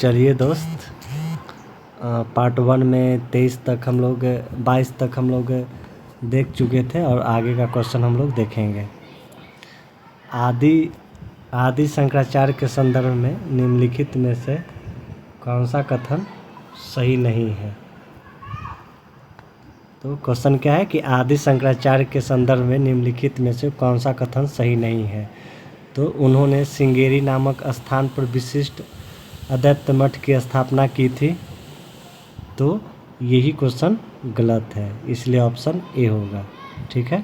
चलिए दोस्त, पार्ट 1 में 23 तक हम लोग 22 तक हम लोग देख चुके थे और आगे का क्वेश्चन हम लोग देखेंगे। आदि शंकराचार्य के संदर्भ में निम्नलिखित में से कौन सा कथन सही नहीं है। तो क्वेश्चन क्या है कि आदि शंकराचार्य के संदर्भ में निम्नलिखित में से कौन सा कथन सही नहीं है। तो उन्होंने श्रृंगेरी नामक स्थान पर विशिष्ट अद्वैत मठ की स्थापना की थी। तो यही क्वेश्चन गलत है, इसलिए ऑप्शन ए होगा। ठीक है,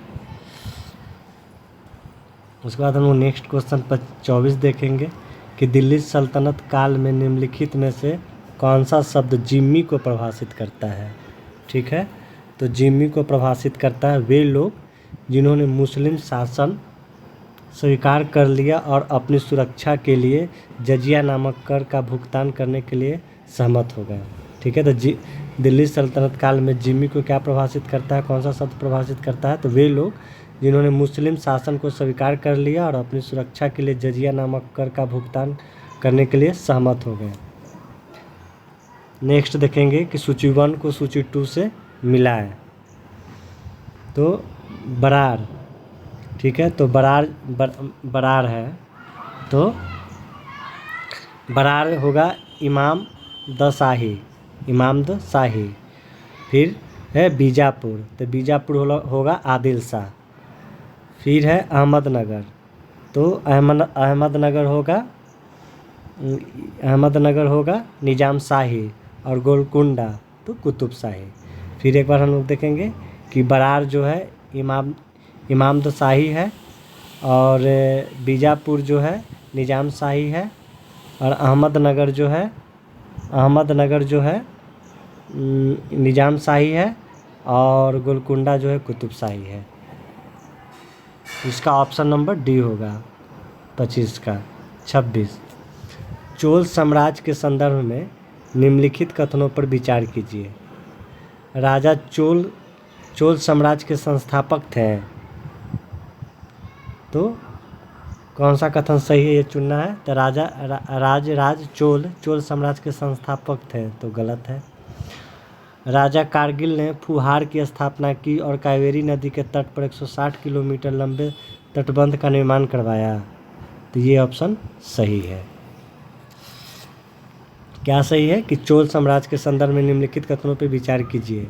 उसके बाद हम लोग नेक्स्ट क्वेश्चन पर 24 देखेंगे कि दिल्ली सल्तनत काल में निम्नलिखित में से कौन सा शब्द जिम्मी को परिभाषित करता है। ठीक है, तो जिम्मी को परिभाषित करता है वे लोग जिन्होंने मुस्लिम शासन स्वीकार कर लिया और अपनी सुरक्षा के लिए जजिया नामक कर का भुगतान करने के लिए सहमत हो गए। ठीक है, तो दिल्ली सल्तनत काल में जिम्मी को क्या प्रभाषित करता है, कौन सा शब्द प्रभाषित करता है। तो वे लोग जिन्होंने मुस्लिम शासन को स्वीकार कर लिया और अपनी सुरक्षा के लिए जजिया नामक कर का भुगतान करने के लिए सहमत हो गए। नेक्स्ट देखेंगे कि सूची 1 को सूची 2 से मिलाएं। तो बरार, ठीक है, तो बरार है, तो बरार होगा इमाम द शाही। फिर है बीजापुर, तो बीजापुर होगा आदिल शाह। फिर है अहमदनगर, तो अहमदनगर होगा निजाम शाही और गोलकुंडा तो कुतुब शाही। फिर एक बार हम लोग देखेंगे कि बरार जो है इमाम द शाही है और बीजापुर जो है निजाम शाही है और अहमदनगर जो है निजाम शाही है और गोलकुंडा जो है कुतुब शाही है। इसका ऑप्शन नंबर डी होगा 25 का। 26 चोल साम्राज्य के संदर्भ में निम्नलिखित कथनों पर विचार कीजिए। राजा चोल साम्राज्य के संस्थापक थे। तो कौन सा कथन सही है ये चुनना है। तो राज चोल साम्राज्य के संस्थापक थे, तो गलत है। राजा कारगिल ने फुहार की स्थापना की और कावेरी नदी के तट पर 160 किलोमीटर लंबे तटबंध का निर्माण करवाया, तो ये ऑप्शन सही है। क्या सही है कि चोल साम्राज्य के संदर्भ में निम्नलिखित कथनों पर विचार कीजिए।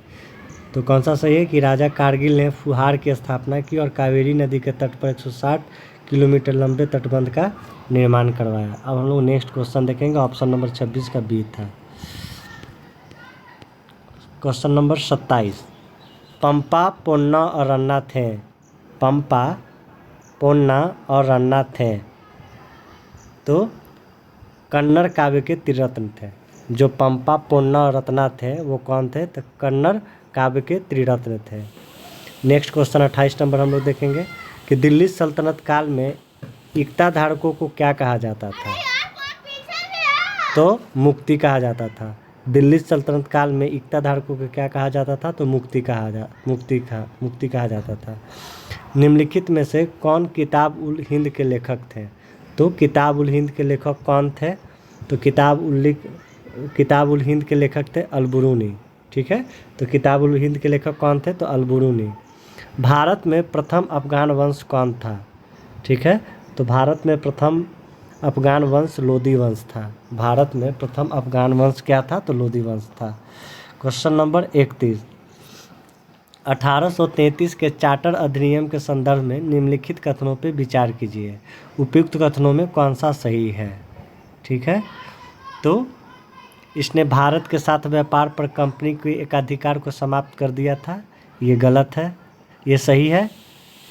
तो कौन सा सही है कि राजा कारगिल ने फुहार की स्थापना की और कावेरी नदी के तट पर 160 किलोमीटर लंबे तटबंध का निर्माण करवाया। अब हम लोग नेक्स्ट क्वेश्चन देखेंगे, ऑप्शन नंबर 26 का बी था। क्वेश्चन नंबर 27 पंपा, पोन्ना और रन्ना थे। पंपा, पोन्ना और रन्ना थे तो कन्नड़ काव्य के त्रिरत्न थे। जो पंपा, पोन्ना और रत्ना थे वो कौन थे, तो कन्नड़ काव्य के त्रिरत्न थे। नेक्स्ट क्वेश्चन 28 नंबर हम लोग देखेंगे कि दिल्ली सल्तनत काल में एकता धारकों को क्या कहा जाता था। तो मुक्ति कहा जाता था। दिल्ली सल्तनत काल में एकता धारकों को क्या कहा जाता था, तो मुक्ति कहा जाता था। निम्नलिखित में से कौन किताब उल हिंद के लेखक थे। तो किताब उल हिंद के लेखक कौन थे, तो किताब उल हिंद के लेखक थे अलबरूनी। ठीक है, तो किताब उल हिंद के लेखक कौन थे, तो अलबरूनी। भारत में प्रथम अफगान वंश कौन था। ठीक है, तो भारत में प्रथम अफगान वंश लोदी वंश था। भारत में प्रथम अफगान वंश क्या था, तो लोदी वंश था। क्वेश्चन नंबर 31 1833 के चार्टर अधिनियम के संदर्भ में निम्नलिखित कथनों पर विचार कीजिए। उपयुक्त कथनों में कौन सा सही है। ठीक है, तो इसने भारत के साथ व्यापार पर कंपनी के एकाधिकार को समाप्त कर दिया था, ये गलत है। ये सही है,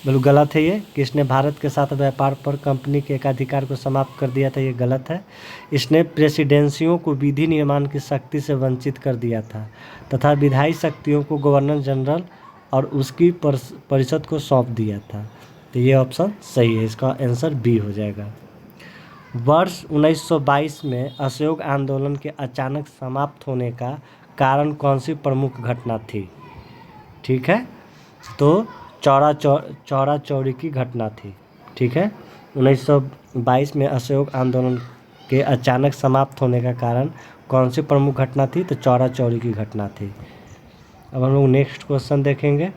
बिल्कुल गलत है ये कि इसने भारत के साथ व्यापार पर कंपनी के एकाधिकार को समाप्त कर दिया था, ये गलत है। इसने प्रेसिडेंसियों को विधि निर्माण की शक्ति से वंचित कर दिया था तथा विधायी शक्तियों को गवर्नर जनरल और उसकी परिषद को सौंप दिया था, तो ये ऑप्शन सही है। इसका आंसर बी हो जाएगा। वर्ष 1922 में असहयोग आंदोलन के अचानक समाप्त होने का कारण कौन सी प्रमुख घटना थी। ठीक है, तो चौरा चौरी की घटना थी। ठीक है, 1922 में असहयोग आंदोलन के अचानक समाप्त होने का कारण कौन सी प्रमुख घटना थी? तो चौरा चौरी की घटना थी। अब हम लोग नेक्स्ट क्वेश्चन देखेंगे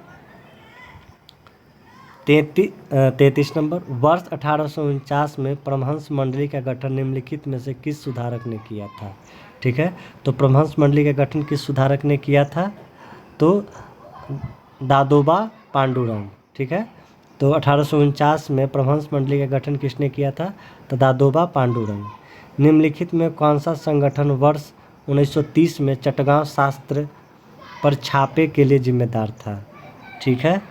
33 नंबर। वर्ष 1849 में परमहंस मंडली का गठन निम्नलिखित में से किस सुधारक ने किया था? ठीक है, तो परमहंस मंडली का गठन किस सुधारक ने किया था? तो दादोबा पांडुरंग। ठीक है, तो 1849 में परमहंस मंडली का गठन किसने किया था? तो दादोबा पांडुरंग। निम्नलिखित में कौन सा संगठन वर्ष 1930 में चटगांव शास्त्र पर छापे के लिए जिम्मेदार था? ठीक है,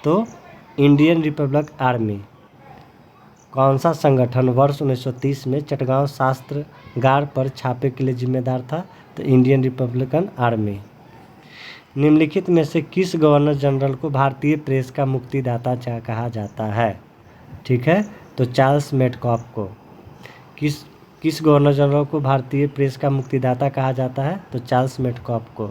तो इंडियन रिपब्लिक आर्मी। कौन सा संगठन वर्ष 1930 में चटगांव शास्त्रागार पर छापे के लिए जिम्मेदार था? तो इंडियन रिपब्लिकन आर्मी। निम्नलिखित में से किस गवर्नर जनरल को भारतीय प्रेस का मुक्तिदाता कहा जाता है? ठीक है, तो चार्ल्स मेडकॉफ को। किस गवर्नर जनरल को भारतीय प्रेस का मुक्तिदाता कहा जाता है? तो चार्ल्स मेडकॉफ को।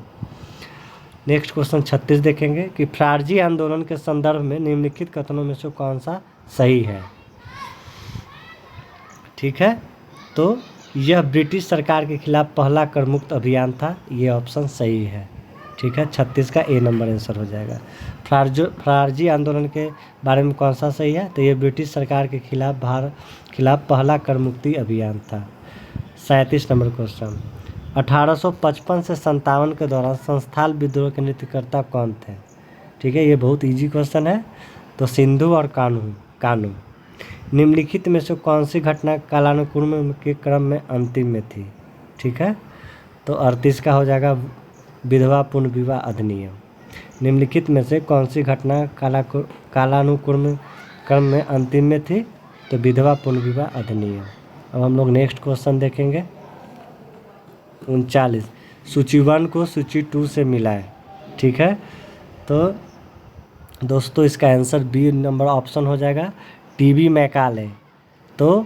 नेक्स्ट क्वेश्चन 36 देखेंगे कि फ्रारजी आंदोलन के संदर्भ में निम्नलिखित कथनों में से कौन सा सही है? ठीक है, तो यह ब्रिटिश सरकार के खिलाफ पहला कर मुक्त अभियान था। ये ऑप्शन सही है। ठीक है, 36 का ए नंबर आंसर हो जाएगा। फ्रारजी आंदोलन के बारे में कौन सा सही है? तो ये ब्रिटिश सरकार के खिलाफ पहला कर मुक्ति अभियान था। 37 नंबर क्वेश्चन 1855 से 57 के दौरान संस्थाल विद्रोह के नेतृत्वकर्ता कौन थे? ठीक है, ये बहुत इजी क्वेश्चन है। तो सिंधु और कानू। निम्नलिखित में से कौन सी घटना कालानुक्रम के क्रम में अंतिम में थी? ठीक है, तो 38 का हो जाएगा विधवा पुनर्विवाह अधिनियम। निम्नलिखित में से कौन सी घटना कालानुक्रम क्रम में अंतिम में थी? तो विधवा पुनर्विवाह अधिनियम। अब हम लोग नेक्स्ट क्वेश्चन देखेंगे 39। सूची 1 को सूची 2 से मिलाएं। ठीक है, तो दोस्तों इसका आंसर बी नंबर ऑप्शन हो जाएगा टीबी मैकाले। तो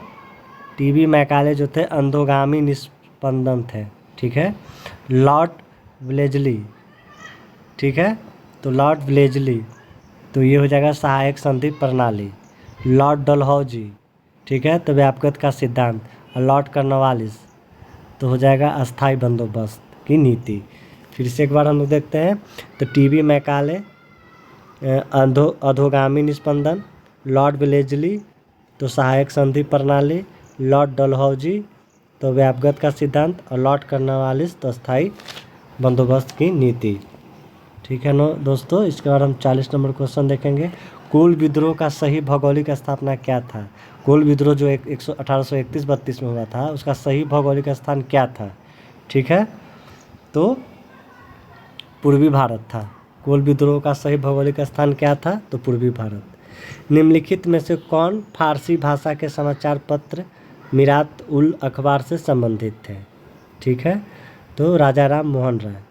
टीबी मैकाले जो थे अंधोगामी निस्पंदन थे। ठीक है, लॉर्ड वेलेस्ली। ठीक है, तो लॉर्ड वेलेस्ली तो ये हो जाएगा सहायक संधि प्रणाली। लॉर्ड डलहौजी। ठीक है, तो व्यापकता का सिद्धांत। और लॉर्ड कॉर्नवालिस तो हो जाएगा अस्थाई बंदोबस्त की नीति। फिर से एक बार हम लोग देखते हैं तो टीबी मैकाले अधोगामी निस्पंदन, लॉर्ड वेलेस्ली तो सहायक संधि प्रणाली, लॉर्ड डलहौजी तो व्यापकता का सिद्धांत और लॉर्ड कॉर्नवालिस तो अस्थाई बंदोबस्त की नीति। ठीक है नो दोस्तों, इसके बाद हम 40 नंबर क्वेश्चन देखेंगे। कोल विद्रोह का सही भौगोलिक स्थापना क्या था? कोल विद्रोह जो 1831-32 में हुआ था उसका सही भौगोलिक स्थान क्या था? ठीक है, तो पूर्वी भारत था। कोल विद्रोह का सही भौगोलिक स्थान क्या था? तो पूर्वी भारत। निम्नलिखित में से कौन फारसी भाषा के समाचार पत्र मिरात उल अखबार से संबंधित थे? ठीक है, तो राजा राम मोहन राय।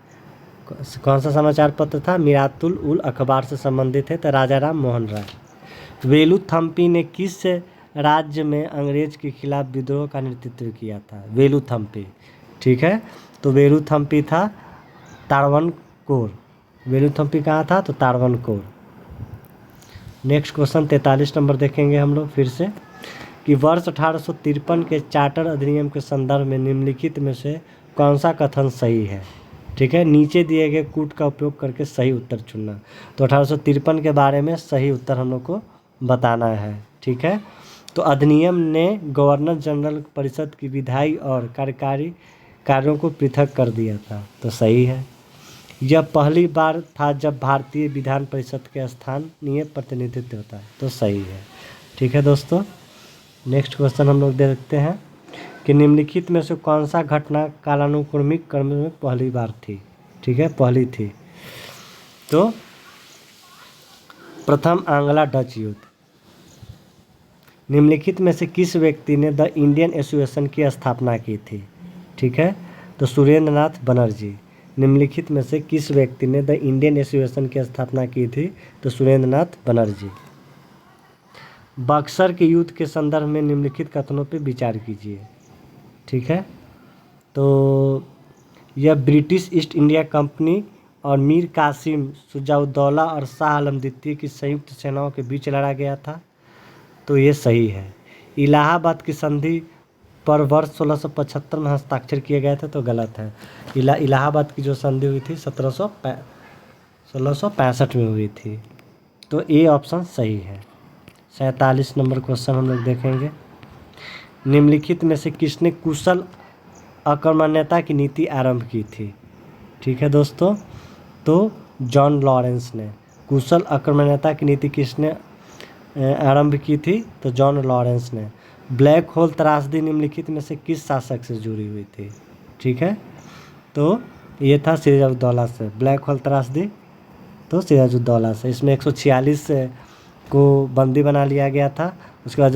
कौन सा समाचार पत्र था? मिरातुल उल अखबार से संबंधित है तो राजा राम मोहन राय। वेलुथम्पी ने किस राज्य में अंग्रेज के खिलाफ विद्रोह का नेतृत्व किया था? वेलुथम्पी। ठीक है, तो वेलुथम्पी था तारवनकोर। वेलुथम्पी कहाँ था? तो तारवनकोर। नेक्स्ट क्वेश्चन 43 नंबर देखेंगे हम लोग फिर से कि वर्ष 1853 के चार्टर अधिनियम के संदर्भ में निम्नलिखित में से कौन सा कथन सही है? ठीक है, नीचे दिए गए कूट का उपयोग करके सही उत्तर चुनना। तो 1853 के बारे में सही उत्तर हम लोग को बताना है। ठीक है, तो अधिनियम ने गवर्नर जनरल परिषद की विधायी और कार्यकारी कार्यों को पृथक कर दिया था। तो सही है। यह पहली बार था जब भारतीय विधान परिषद के स्थानीय प्रतिनिधित्व होता है। तो सही है। ठीक है दोस्तों, नेक्स्ट क्वेश्चन हम लोग देखते हैं कि निम्नलिखित में से कौन सा घटना कालानुक्रमिक क्रम में पहली बार थी? ठीक है, पहली थी तो प्रथम आंग्ला डच युद्ध। निम्नलिखित में से किस व्यक्ति ने द इंडियन एसोसिएशन की स्थापना की थी? ठीक है, तो सुरेंद्र नाथ बनर्जी। निम्नलिखित में से किस व्यक्ति ने द इंडियन एसोसिएशन की स्थापना की थी? तो सुरेंद्र नाथ बनर्जी। बक्सर के युद्ध के संदर्भ में निम्नलिखित कथनों पर विचार कीजिए। ठीक है, तो यह ब्रिटिश ईस्ट इंडिया कंपनी और मीर कासिम शुजाउद्दौला और शाह आलम द्वितीय की संयुक्त सेनाओं के बीच लड़ा गया था। तो ये सही है। इलाहाबाद की संधि पर वर्ष 1675 में हस्ताक्षर किए गए थे, तो गलत है। इलाहाबाद की जो संधि हुई थी 1665 में हुई थी, तो ए ऑप्शन सही है। 47 नंबर क्वेश्चन हम लोग देखेंगे। निम्नलिखित में से किसने कुशल अकर्मण्यता की नीति आरंभ की थी? ठीक है दोस्तों, तो जॉन लॉरेंस ने। कुशल अकर्मण्यता की नीति किसने आरंभ की थी? तो जॉन लॉरेंस ने। ब्लैक होल त्रासदी निम्नलिखित में से किस शासक से जुड़ी हुई थी? ठीक है, तो ये था सिराजुद्दौला से। ब्लैक होल त्रासदी तो सिराजुद्दौला से। इसमें 146 को बंदी बना लिया गया था। उसके बाद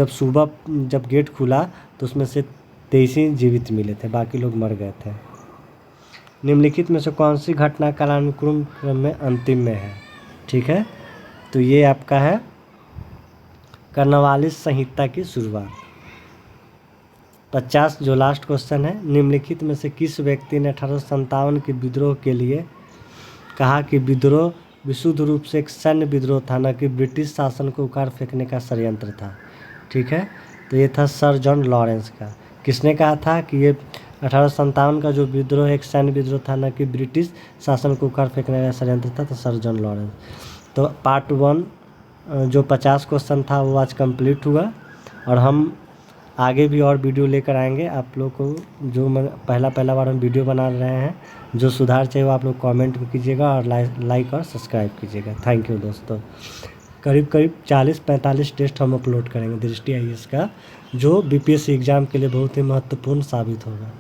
जब गेट खुला तो उसमें से 23 ही जीवित मिले थे, बाकी लोग मर गए थे। निम्नलिखित में से कौन सी घटना कालानुक्रम क्रम में अंतिम में है? ठीक है, तो ये आपका है कर्नवालिस संहिता की शुरुआत। 50 जो लास्ट क्वेश्चन है, निम्नलिखित में से किस व्यक्ति ने 1857 के विद्रोह के लिए कहा कि विद्रोह विशुद्ध रूप से एक सैन्य विद्रोह था, न कि ब्रिटिश शासन को उखाड़ फेंकने का षड्यंत्र था? ठीक है, तो ये था सर जॉन लॉरेंस का। किसने कहा था कि ये 1857 का जो विद्रोह एक सैन्य विद्रोह था, न कि ब्रिटिश शासन को उखाड़ फेंकने का षड्यंत्र था? तो सर जॉन लॉरेंस। तो पार्ट 1 जो 50 क्वेश्चन था वो आज कंप्लीट हुआ, और हम आगे भी और वीडियो लेकर आएंगे आप लोग को। जो पहला बार हम वीडियो बना रहे हैं, जो सुधार चाहिए वो आप लोग कमेंट में कीजिएगा और लाइक और सब्सक्राइब कीजिएगा। थैंक यू दोस्तों। करीब 40-45 टेस्ट हम अपलोड करेंगे दृष्टि IAS का, जो BPSC एग्ज़ाम के लिए बहुत ही महत्वपूर्ण साबित होगा।